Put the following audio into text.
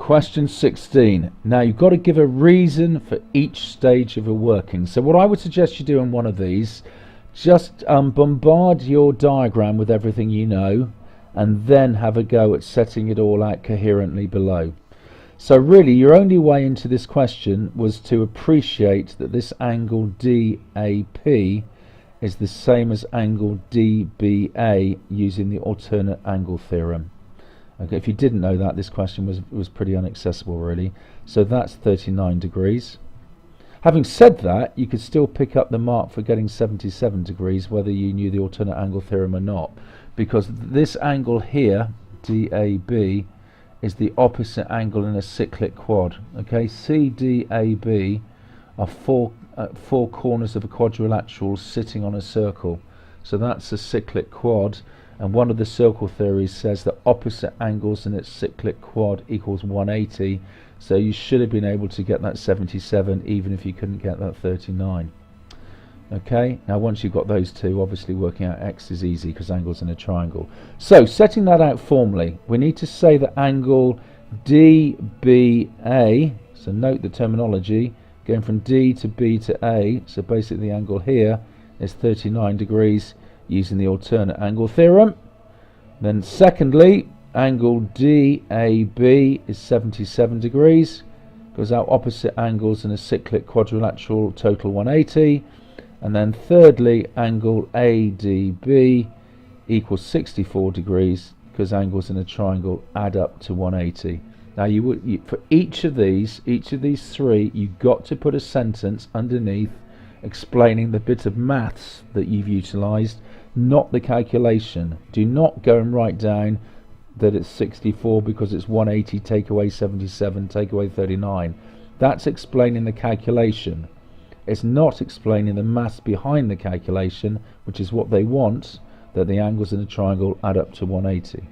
Question 16. Now you've got to give a reason for each stage of a working. So what I would suggest you do in one of these, just bombard your diagram with everything you know, and then have a go at setting it all out coherently below. So really your only way into this question was to appreciate that this angle DAP is the same as angle DBA using the alternate angle theorem. Okay, if you didn't know that, this question was pretty inaccessible really. So that's 39 degrees. Having said that, you could still pick up the mark for getting 77 degrees whether you knew the alternate angle theorem or not, because this angle here, DAB, is the opposite angle in a cyclic quad. Okay, CDAB are four corners of a quadrilateral sitting on a circle. So that's a cyclic quad, and one of the circle theories says that opposite angles in its cyclic quad equals 180. So you should have been able to get that 77 even if you couldn't get that 39. Okay, now once you've got those two, obviously working out x is easy because angles in a triangle. So setting that out formally, we need to say that angle DBA, so note the terminology, going from D to B to A, so basically the angle here is 39 degrees using the alternate angle theorem. Then secondly, angle DAB is 77 degrees because our opposite angles in a cyclic quadrilateral total 180. And then thirdly, angle ADB equals 64 degrees because angles in a triangle add up to 180. Now for each of these three, you've got to put a sentence underneath explaining the bit of maths that you've utilized, not the calculation. Do not go and write down that it's 64 because it's 180, take away 77, take away 39. That's explaining the calculation. It's not explaining the maths behind the calculation, which is what they want, that the angles in a triangle add up to 180.